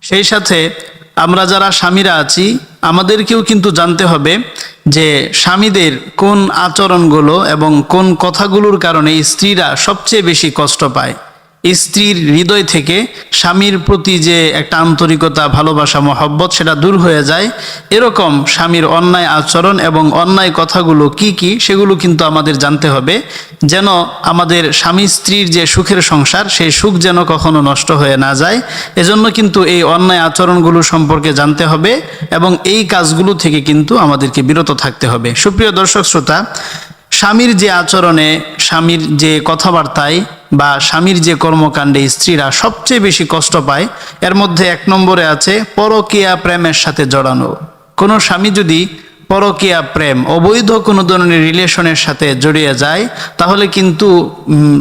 সেই সাথে আমরা যারা স্বামীরা আছি আমাদেরকেও কিন্তু জানতে হবে যে স্বামীদের কোন আচরণগুলো এবং কোন কথাগুলোর কারণে স্ত্রীরা সবচেয়ে বেশি কষ্ট পায়। স্ত্রীর হৃদয় থেকে স্বামীর প্রতি যে একটা আন্তরিকতা, ভালোবাসা, মহব্বত সেটা দূর হয়ে যায়, এরকম স্বামীর অন্যায় আচরণ এবং অন্যায় কথাগুলো কি কি সেগুলো কিন্তু আমাদের জানতে হবে, যেন আমাদের স্বামী স্ত্রীর যে সুখের সংসার সেই সুখ যেন কখনো নষ্ট হয়ে না যায়। এজন্য কিন্তু এই অন্যায় আচরণগুলো সম্পর্কে জানতে হবে এবং এই কাজগুলো থেকে কিন্তু আমাদেরকে বিরত থাকতে হবে। সুপ্রিয় দর্শক শ্রোতা, স্বামীর যে আচরণে, স্বামীর যে কথাবার্তায় বা স্বামীর যে কর্মকাণ্ডে স্ত্রীরা সবচেয়ে বেশি কষ্ট পায়, এর মধ্যে 1 নম্বরে আছে পরকীয়া প্রেমের সাথে জড়ানো। কোনো স্বামী যদি পরকীয়া প্রেম, অবৈধ কোনো ধরনের রিলেশনের সাথে জড়িয়ে যায়, তাহলে কিন্তু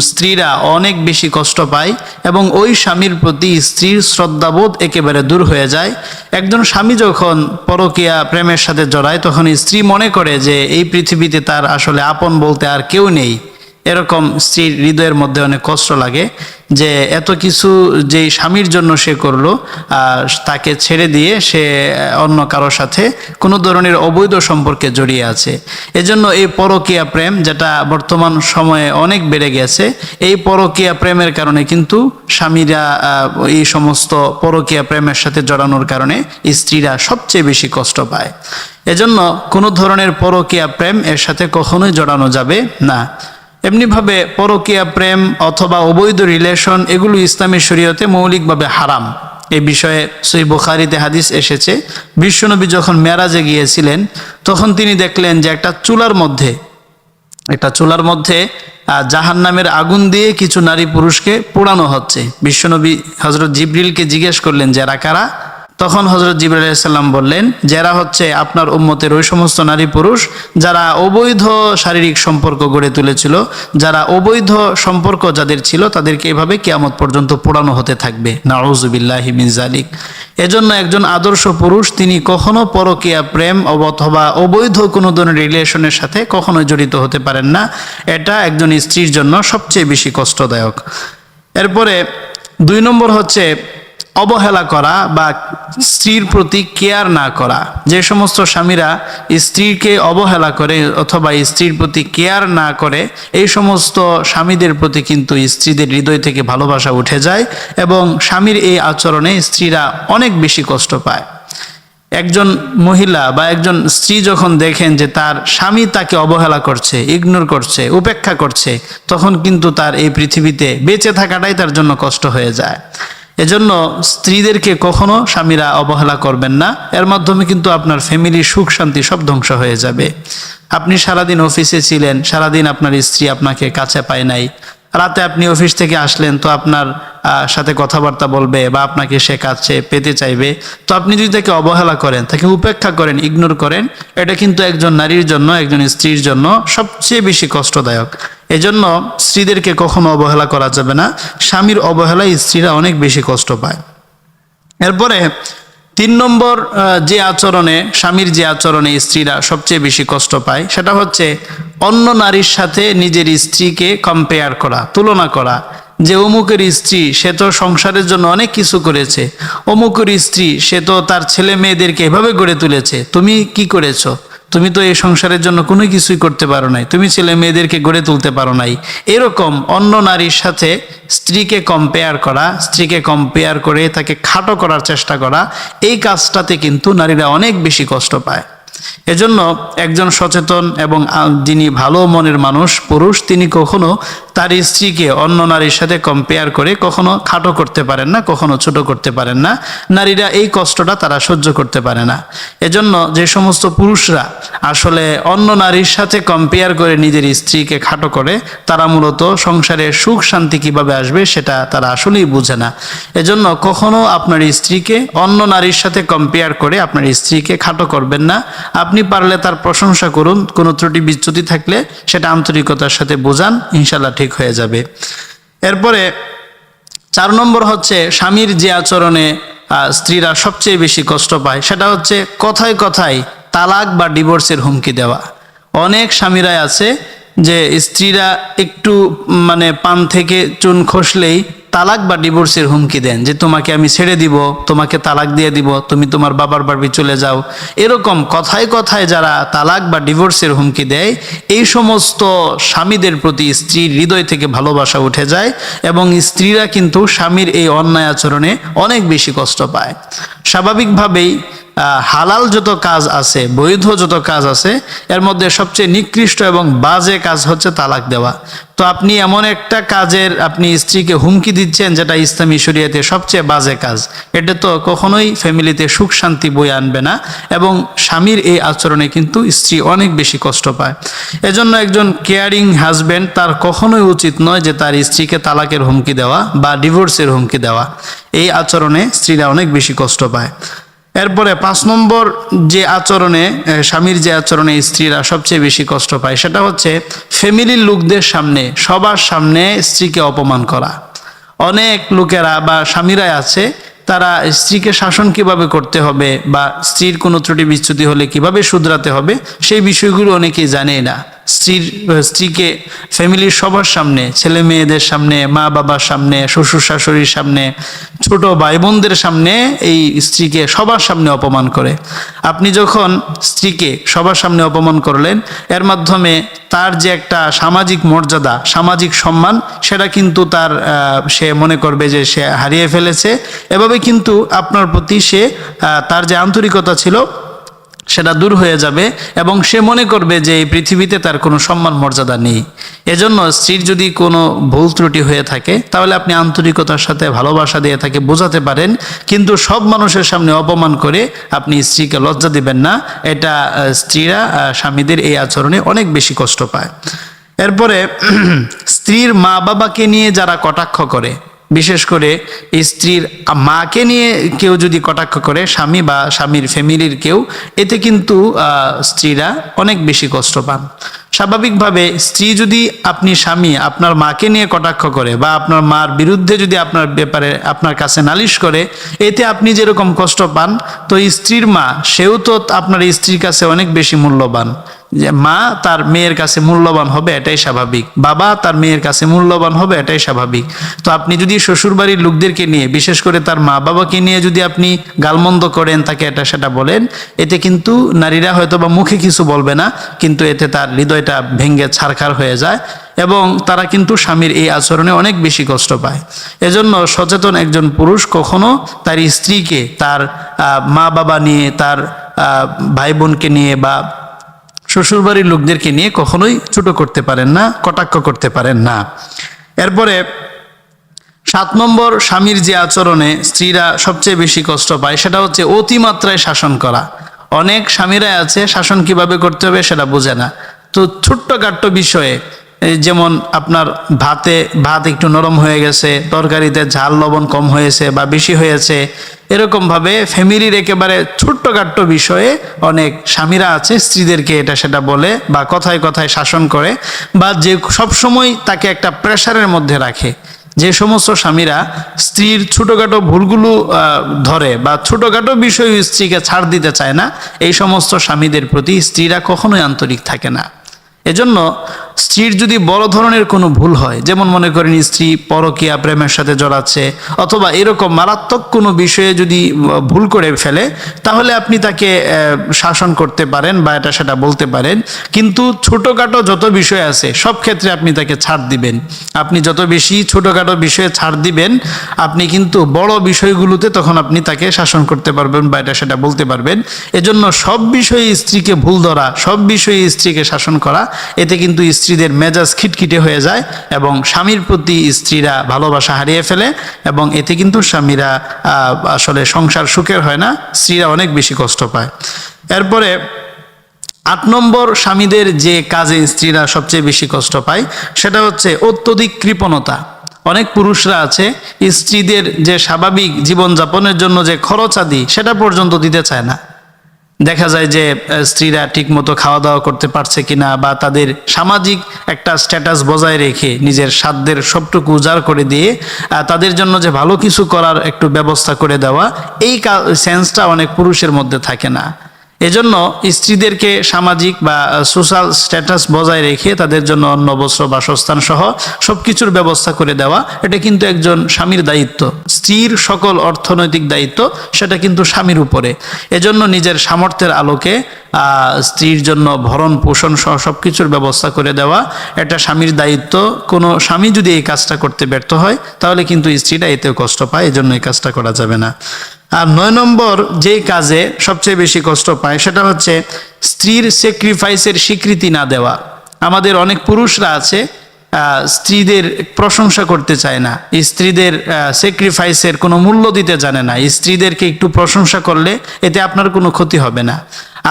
স্ত্রীরা অনেক বেশি কষ্ট পায় এবং ওই স্বামীর প্রতি স্ত্রীর শ্রদ্ধাবোধ একেবারে দূর হয়ে যায়। একজন স্বামী যখন পরকীয়া প্রেমের সাথে জড়ায়, তখন স্ত্রী মনে করে যে এই পৃথিবীতে তার আসলে আপন বলতে আর কেউ নেই। এরকম স্ত্রীর হৃদয়ের মধ্যে অনেক কষ্ট লাগে যে এত কিছু যেই স্বামীর জন্য সে করলো, তাকে ছেড়ে দিয়ে সে অন্য কারোর সাথে কোনো ধরনের অবৈধ সম্পর্কে জড়িয়ে আছে। এজন্য এই পরকীয়া প্রেম, যেটা বর্তমান সময়ে অনেক বেড়ে গেছে, এই পরকীয়া প্রেমের কারণে কিন্তু স্বামীরা এই সমস্ত পরকীয়া প্রেমের সাথে জড়ানোর কারণে স্ত্রীরা সবচেয়ে বেশি কষ্ট পায়। এজন্য কোনো ধরনের পরকীয়া প্রেম এর সাথে কখনোই জড়ানো যাবে না। এমনিভাবে পরকীয়া প্রেম অথবা অবৈধ রিলেশন এগুলো ইসলামী শরীয়তে মৌলিকভাবে হারাম। এই বিষয়ে সহিহ বুখারীতে হাদিস এসেছে, বিশ্বনবী যখন মেরাজে গিয়েছিলেন তখন তিনি দেখলেন যে একটা চুলার মধ্যে জাহান্নামের আগুন দিয়ে কিছু নারী পুরুষকে পোড়ানো হচ্ছে। বিশ্বনবী হযরত জিবরিলকে জিজ্ঞেস করলেন যে এরা কারা? তখন হযরত জিবরাইল আলাইহিস সালাম বললেন যে এরা হচ্ছে আপনার উম্মতের ওই সমস্ত নারী পুরুষ যারা অবৈধ শারীরিক সম্পর্ক গড়ে তুলেছিল, যারা অবৈধ সম্পর্ক যাদের ছিল তাদেরকে এভাবে কিয়ামত পর্যন্ত পোড়ানো হতে থাকবে। নাউযুবিল্লাহি মিন যালিক। এজন্য একজন আদর্শ পুরুষ তিনি কখনো পরকীয়া প্রেম অথবা অবৈধ কোনো ধরনের রিলেশনের সাথে কখনোই জড়িত হতে পারেন না। এটা একজন স্ত্রীর জন্য সবচেয়ে বেশি কষ্টদায়ক। এরপরে 2 নম্বর হচ্ছে অবহেলা করা বা স্ত্রীর প্রতি কেয়ার না করা। যে সমস্ত স্বামীরা স্ত্রীকে অবহেলা করে অথবা স্ত্রীর প্রতি কেয়ার না করে, এই সমস্ত স্বামীদের প্রতি কিন্তু স্ত্রীদের হৃদয় থেকে ভালোবাসা উঠে যায় এবং স্বামীর এই আচরণে স্ত্রীরা অনেক বেশি কষ্ট পায়। একজন মহিলা বা একজন স্ত্রী যখন দেখেন যে তার স্বামী তাকে অবহেলা করছে, ইগনোর করছে, উপেক্ষা করছে, তখন কিন্তু তার এই পৃথিবীতে বেঁচে থাকাটাই তার জন্য কষ্ট হয়ে যায়। এজন্য স্ত্রীদেরকে কখনো স্বামীরা অবহেলা করবেন না। এর মাধ্যমে কিন্তু আপনার ফ্যামিলির সুখ শান্তি সব ধ্বংস হয়ে যাবে। আপনি সারাদিন অফিসে ছিলেন, সারাদিন আপনার স্ত্রী আপনাকে কাছে পায় নাই, রাতে আপনি অফিস থেকে আসলেন তো আপনার সাথে কথাবার্তা বলবে বা আপনাকে সে কাছে পেতে চাইবে, তো আপনি যদি তাকে অবহেলা করেন, তাকে উপেক্ষা করেন, ইগনোর করেন, এটা কিন্তু একজন নারীর জন্য, একজন স্ত্রীর জন্য সবচেয়ে বেশি কষ্টদায়ক। এজন্য স্ত্রীদেরকে কখনো অবহেলা করা যাবে না। স্বামীর অবহেলায় স্ত্রীরা অনেক বেশি কষ্ট পায়। এরপরে 3 নম্বর যে আচরণে, স্বামীর যে আচরণে স্ত্রীরা সবচেয়ে বেশি কষ্ট পায়, সেটা হচ্ছে অন্য নারীর সাথে নিজের স্ত্রীকে কম্পেয়ার করা, তুলনা করা। যে অমুকের স্ত্রী সে তো সংসারের জন্য অনেক কিছু করেছে, অমুকের স্ত্রী সে তো তার ছেলে মেয়েদেরকে এভাবে গড়ে তুলেছে, তুমি কি করেছো? তুমি তো এই সংসারের জন্য কোনো কিছুই করতে পারো নাই, তুমি ছেলে মেয়েদেরকে গড়ে তুলতে পারো নাই। এরকম অন্য নারীর সাথে স্ত্রীকে কম্পেয়ার করা, স্ত্রীকে কম্পেয়ার করে তাকে খাটো করার চেষ্টা করা, এই কাজটাতে কিন্তু নারীরা অনেক বেশি কষ্ট পায়। এজন্য একজন সচেতন এবং যিনি ভালো মনের মানুষ, পুরুষ, তিনি কখনো তার স্ত্রীকে অন্য নারীর সাথে কম্পেয়ার করে কখনো খাটো করতে পারেন না, কখনো ছোট করতে পারেন না। নারীরা এই কষ্টটা তারা সহ্য করতে পারে না। এজন্য যে সমস্ত পুরুষরা আসলে অন্য নারীর সাথে কম্পেয়ার করে নিজের স্ত্রীকে খাটো করে, তারা মূলত সংসারে সুখ শান্তি কিভাবে আসবে সেটা তারা আসলেই বুঝে না। এজন্য কখনো আপনার স্ত্রীকে অন্য নারীর সাথে কম্পেয়ার করে আপনার স্ত্রীকে খাটো করবেন না। আপনি পারলে তার প্রশংসা করুন, কোনো ত্রুটি বিচ্যুতি থাকলে সেটা আন্তরিকতার সাথে বোঝান, ইনশাল্লাহ ঠিক হয়ে যাবে। এরপরে 4 নম্বর হচ্ছে স্বামীর যে আচরণে স্ত্রীরা সবচেয়ে বেশি কষ্ট পায়, সেটা হচ্ছে কথায় কথায় তালাক বা ডিভোর্সের হুমকি দেওয়া। অনেক স্বামীরাই আছে যে স্ত্রীরা একটু পান থেকে চুন খসলেই তালাক বা ডিভোর্সের হুমকি দেন যে তোমাকে আমি ছেড়ে দিব, তোমাকে তালাক দিয়ে দিব, তুমি তোমার বাবার বাড়ি চলে যাও, এরকম কথায় কথায় যারা তালাক বা ডিভোর্সের হুমকি দেয়, এই সমস্ত স্বামীদের প্রতি স্ত্রীর হৃদয় থেকে ভালোবাসা উঠে যায় এবং স্ত্রীরা কিন্তু স্বামীর এই অন্যায় আচরণে অনেক বেশি কষ্ট পায়। স্বাভাবিকভাবেই হালাল যত কাজ আছে, বৈধ যত কাজ আছে, এর মধ্যে সবচেয়ে নিকৃষ্ট এবং বাজে কাজ হচ্ছে তালাক দেওয়া। তো আপনি এমন একটা কাজের আপনি স্ত্রীকে হুমকি দিচ্ছেন যেটা ইসলামী শরীয়তে সবচেয়ে বাজে কাজ। এটা তো কখনোই ফ্যামিলিতে সুখ শান্তি বয়ে আনবে না এবং স্বামীর এই আচরণে কিন্তু স্ত্রী অনেক বেশি কষ্ট পায়। এজন্য একজন কেয়ারিং হাজব্যান্ড তার কখনোই উচিত নয় যে তার স্ত্রীকে তালাকের হুমকি দেওয়া বা ডিভোর্সের হুমকি দেওয়া। এই আচরণে স্ত্রীরা অনেক বেশি কষ্ট পায়। এরপরে 5 নম্বর যে আচরণে স্বামীর যে আচরণে স্ত্রীরা সবচেয়ে বেশি কষ্ট পায় সেটা হচ্ছে ফ্যামিলির লোকদের সামনে, সবার সামনে স্ত্রীকে অপমান করা। অনেক লোকেরা বা স্বামীরাই আছে তারা স্ত্রীকে শাসন কিভাবে করতে হবে বা স্ত্রীর কোনো ত্রুটি বিচ্যুতি হলে কিভাবে শুধরাতে হবে সেই বিষয়গুলো অনেকেই জানেই না। স্ত্রীকে ফ্যামিলির সবার সামনে, ছেলে মেয়েদের সামনে, মা বাবার সামনে, শ্বশুর শাশুড়ির সামনে, ছোট ভাই বোনদের সামনে এই স্ত্রীকে সবার সামনে অপমান করে। আপনি যখন স্ত্রীকে সবার সামনে অপমান করলেন, এর মাধ্যমে তার যে একটা সামাজিক মর্যাদা, সামাজিক সম্মান, সেটা কিন্তু সে মনে করবে যে সে হারিয়ে ফেলেছে। এভাবে কিন্তু আপনার প্রতি তার যে আন্তরিকতা ছিল সেটা দূর হয়ে যাবে এবং সে মনে করবে যে এই পৃথিবীতে তার কোনো সম্মান মর্যাদা নেই। এজন্য স্ত্রীর যদি কোনো ভুল ত্রুটি হয়ে থাকে তাহলে আপনি আন্তরিকতার সাথে ভালোবাসা দিয়ে তাকে বোঝাতে পারেন, কিন্তু সব মানুষের সামনে অপমান করে আপনি স্ত্রীকে লজ্জা দিবেন না। এটা স্ত্রীরা স্বামীদের এই আচরণে অনেক বেশি কষ্ট পায়। এরপরে স্ত্রীর মা বাবাকে নিয়ে যারা কটাক্ষ করে, বিশেষ করে স্ত্রীর মাকে নিয়ে কেউ যদি কটাক্ষ করে, স্বামী বা স্বামীর ফ্যামিলির কেউ, এতে কিন্তু স্ত্রীরা অনেক বেশি কষ্ট পান। স্বাভাবিকভাবে স্ত্রী যদি স্বামী আপনার মাকে নিয়ে কটাক্ষ করে বা আপনার মার বিরুদ্ধে যদি আপনার ব্যাপারে আপনার কাছে নালিশ করে, এতে আপনি যেরকম কষ্ট পান, তো স্ত্রীর মা সেও তো আপনার স্ত্রীর কাছে অনেক বেশি মূল্যবান। যে মা তার মেয়ের কাছে মূল্যবান হবে এটাই স্বাভাবিক, বাবা তার মেয়ের কাছে মূল্যবান হবে এটাই স্বাভাবিক। তো আপনি যদি শ্বশুরবাড়ির লোকদেরকে নিয়ে, বিশেষ করে তার মা বাবাকে নিয়ে যদি আপনি গালমন্দ করেন, তাকে এটা সেটা বলেন, এতে কিন্তু নারীরা হয়তো বা মুখে কিছু বলবে না, কিন্তু এতে তার হৃদয়টা ভেঙে ছারখার হয়ে যায় এবং তারা কিন্তু স্বামীর এই আচরণে অনেক বেশি কষ্ট পায়। এজন্য সচেতন একজন পুরুষ কখনো তার স্ত্রীকে তার মা বাবা নিয়ে, তার ভাই বোনকে নিয়ে বা শ্বশুরবাড়ির লোকদেরকে নিয়ে কখনোই ছোট করতে পারেন না, কটাক্ষ করতে পারেন না। এরপরে 7 নম্বর স্বামীর যে আচরণে স্ত্রীরা সবচেয়ে বেশি কষ্ট পায় সেটা হচ্ছে অতিমাত্রায় শাসন করা। অনেক স্বামীরা আছে শাসন কিভাবে করতে হবে সেটা বোঝে না। তো ছোট্টখাট্ট বিষয়ে, যেমন আপনার ভাত একটু নরম হয়ে গেছে, তরকারিতে ঝাল লবণ কম হয়েছে বা বেশি হয়েছে, এরকমভাবে ফ্যামিলির একেবারে ছোট্টখাট্ট বিষয়ে অনেক স্বামীরা আছে স্ত্রীদেরকে এটা সেটা বলে বা কথায় কথায় শাসন করে বা যে সবসময় তাকে একটা প্রেশারের মধ্যে রাখে। যে সমস্ত স্বামীরা স্ত্রীর ছোটখাটো ভুলগুলো ধরে বা ছোটখাটো বিষয় স্ত্রীকে ছাড় দিতে চায় না, এই সমস্ত স্বামীদের প্রতি স্ত্রীরা কখনোই আন্তরিক থাকে না। এজন্য স্ত্রীর যদি বড় ধরনের কোনো ভুল হয়, যেমন মনে করেন স্ত্রী পরকীয়া প্রেমের সাথে জড়াচ্ছে অথবা এরকম মারাত্মক কোনো বিষয়ে যদি ভুল করে ফেলে, তাহলে আপনি তাকে শাসন করতে পারেন বা এটা সেটা বলতে পারেন, কিন্তু ছোটোখাটো যত বিষয় আছে সব ক্ষেত্রে আপনি তাকে ছাড় দিবেন। আপনি যত বেশি ছোটোখাটো বিষয়ে ছাড় দিবেন, আপনি কিন্তু বড় বিষয়গুলোতে তখন আপনি তাকে শাসন করতে পারবেন বা এটা সেটা বলতে পারবেন। এজন্য সব বিষয়ে স্ত্রীকে ভুল ধরা, সব বিষয়ে স্ত্রীকে শাসন করা, এতে কিন্তু স্ত্রীদের মেজাজ খিটখিটে হয়ে যায় এবং স্বামীর প্রতি স্ত্রীরা ভালোবাসা হারিয়ে ফেলে এবং এতে কিন্তু স্বামীরা আসলে সংসার সুখের হয় না, স্ত্রীরা অনেক বেশি কষ্ট পায়। এরপরে 8 নম্বর স্বামীদের যে কাজে স্ত্রীরা সবচেয়ে বেশি কষ্ট পায় সেটা হচ্ছে অত্যধিক কৃপণতা। অনেক পুরুষরা আছে স্ত্রীদের যে স্বাভাবিক জীবনযাপনের জন্য যে খরচ আদি সেটা পর্যন্ত দিতে চায় না। দেখা যায় যে স্ত্রীরা ঠিক মতো খাওয়া দাওয়া করতে পারছে কিনা বা তাদের সামাজিক একটা স্ট্যাটাস বজায় রেখে নিজের সাধ্যের সবটুকু উজাড় করে দিয়ে তাদের জন্য যে ভালো কিছু করার একটু ব্যবস্থা করে দেওয়া, এই সেন্সটা অনেক পুরুষের মধ্যে থাকে না। এজন্য স্ত্রীদেরকে সামাজিক বা সোশ্যাল স্ট্যাটাস বজায় রেখে তাদের জন্য অন্ন বস্ত্র বাসস্থান সহ সবকিছুর ব্যবস্থা করে দেওয়া, এটা কিন্তু একজন স্বামীর দায়িত্ব। স্ত্রীর সকল অর্থনৈতিক দায়িত্ব সেটা কিন্তু স্বামীর উপরে। এজন্য নিজের সামর্থ্যের আলোকে স্ত্রীর জন্য ভরণ পোষণ সহ সবকিছুর ব্যবস্থা করে দেওয়া এটা স্বামীর দায়িত্ব। কোনো স্বামী যদি এই কাজটা করতে ব্যর্থ হয় তাহলে কিন্তু স্ত্রীরা এতেও কষ্ট পায়, এজন্য এই কাজটা করা যাবে না। আর 9 নম্বর যেই কাজে সবচেয়ে বেশি কষ্ট পায় সেটা হচ্ছে স্ত্রীর স্যাক্রিফাইসের স্বীকৃতি না দেওয়া। আমাদের অনেক পুরুষরা আছে স্ত্রীদের প্রশংসা করতে চায় না, স্ত্রীদের স্যাক্রিফাইসের কোনো মূল্য দিতে জানে না। স্ত্রীদেরকে একটু প্রশংসা করলে এতে আপনার কোনো ক্ষতি হবে না।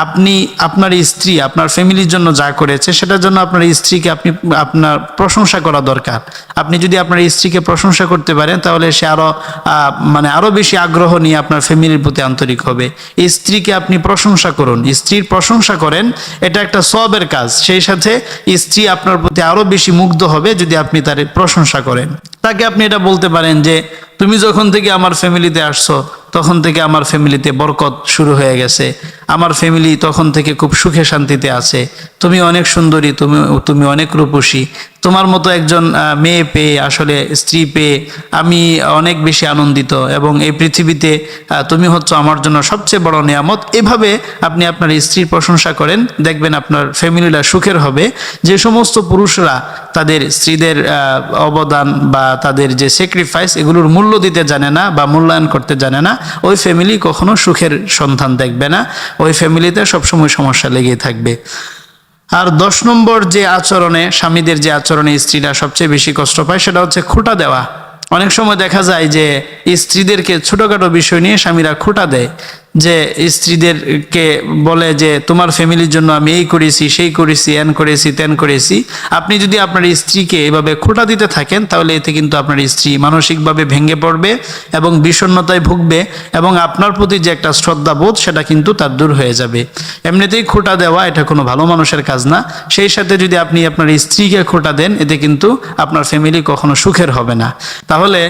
আপনি আপনার স্ত্রী আপনার ফ্যামিলির জন্য যা করেছে সেটার জন্য আপনার স্ত্রীকে আপনার প্রশংসা করা দরকার। আপনি যদি আপনার স্ত্রীকে প্রশংসা করতে পারেন তাহলে সে আরো বেশি আগ্রহ নিয়ে আপনার ফ্যামিলির প্রতি আন্তরিক হবে। স্ত্রীকে আপনি প্রশংসা করুন, স্ত্রীর প্রশংসা করেন, এটা একটা সওয়াবের কাজ। সেই সাথে স্ত্রী আপনার প্রতি আরো বেশি মুগ্ধ হবে যদি আপনি তার প্রশংসা করেন। তাকে আপনি এটা বলতে পারেন যে তুমি যখন থেকে আমার ফ্যামিলিতে আসছো তখন থেকে আমার ফ্যামিলিতে বরকত শুরু হয়ে গেছে, আমার ফ্যামিলি তখন থেকে খুব সুখে শান্তিতে আছে, তুমি অনেক সুন্দরী, তুমি অনেক রূপসী, তোমার মতো একজন মেয়ে পেয়ে আসলে স্ত্রী পেয়ে আমি অনেক বেশি আনন্দিত, এবং এই পৃথিবীতে তুমি হচ্ছ আমার জন্য সবচেয়ে বড় নিয়ামত। এভাবে আপনি আপনার স্ত্রীর প্রশংসা করেন, দেখবেন আপনার ফ্যামিলিটা সুখের হবে। যে সমস্ত পুরুষরা তাদের স্ত্রীদের অবদান বা তাদের যে স্যাক্রিফাইস এগুলোর মূল্য দিতে জানে না বা মূল্যায়ন করতে জানে না, ওই ফ্যামিলি কখনো সুখের সন্ধান দেখবে না, ওই ফ্যামিলিতে সবসময় সমস্যা লেগেই থাকবে। আর 10 নম্বর যে আচরণে স্বামীদের যে আচরণে স্ত্রীরা সবচেয়ে বেশি কষ্ট পায় সেটা হচ্ছে খোঁটা দেওয়া। অনেক সময় দেখা যায় যে স্ত্রীদেরকে ছোটোখাটো বিষয় নিয়ে স্বামীরা খোঁটা দেয়, যে স্ত্রীদেরকে বলে যে তোমার ফ্যামিলির জন্য আমি এই করেছি সেই করেছি এন করেছি তেন করেছি। আপনি যদি আপনার স্ত্রীকে এভাবে খোঁটা দিতে থাকেন তাহলে এতে কিন্তু আপনার স্ত্রী মানসিকভাবে ভেঙে পড়বে এবং বিষণ্ণতায় ভুগবে, এবং আপনার প্রতি যে একটা শ্রদ্ধাবোধ সেটা কিন্তু তার দূর হয়ে যাবে। এমনিতেই খোঁটা দেওয়া এটা কোনো ভালো মানুষের কাজ না, সেই সাথে যদি আপনি আপনার স্ত্রীকে খোঁটা দেন এতে কিন্তু আপনার ফ্যামিলি কখনো সুখের হবে না। তাহলে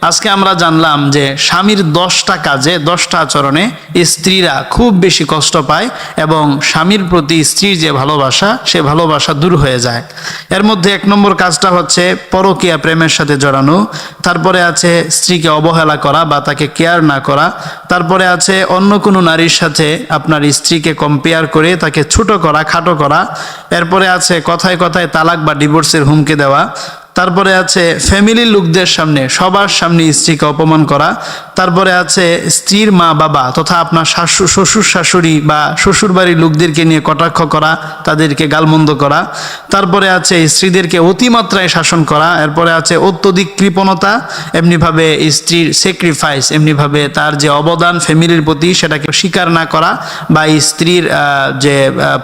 আজকে আমরা জানলাম যে স্বামীর 10টা কাজে 10টা আচরণে স্ত্রীরা খুব বেশি কষ্ট পায় এবং স্বামীর প্রতি স্ত্রীর যে ভালোবাসা সে ভালোবাসা দূর হয়ে যায়। এর মধ্যে 1 নম্বর কাজটা হচ্ছে পরকীয়া প্রেমের সাথে জড়ানো, তারপরে আছে স্ত্রীকে অবহেলা করা বা তাকে কেয়ার না করা, তারপরে আছে অন্য কোনো নারীর সাথে আপনার স্ত্রীকে কম্পেয়ার করে তাকে ছোট করা খাটো করা, এরপরে আছে কথায় কথায় তালাক বা ডিভোর্সের হুমকি দেওয়া, তারপরে আছে ফ্যামিলির লোকদের সামনে সবার সামনে স্ত্রীকে অপমান করা, তারপরে আছে স্ত্রীর মা বাবা তথা আপনার শ্বশুর শাশুড়ি বা শ্বশুর বাড়ির লোকদেরকে নিয়ে কটাক্ষ করা, তাদেরকে গালমন্দ করা, তারপরে আছে স্ত্রীদেরকে অতিমাত্রায় শাসন করা, এরপরে আছে অত্যধিক কৃপণতা, এমনিভাবে স্ত্রীর স্যাক্রিফাইস, এমনিভাবে তার যে অবদান ফ্যামিলির প্রতি সেটাকে স্বীকার না করা বা স্ত্রীর যে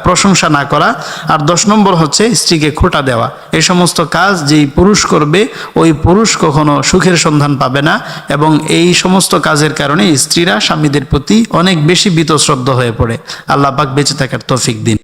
প্রশংসা না করা। আর 10 নম্বর হচ্ছে স্ত্রীকে খোঁটা দেওয়া। এই সমস্ত কাজ যেই পুরুষ করবে ওই পুরুষ কখনো সুখের সন্ধান পাবে না, এবং এই সমস্ত কাজের কারণে স্ত্রীরা স্বামীদের প্রতি অনেক বেশি বীতশ্রদ্ধ হয়ে পড়ে। আল্লাহ পাক বেঁচে থাকার তৌফিক দিন।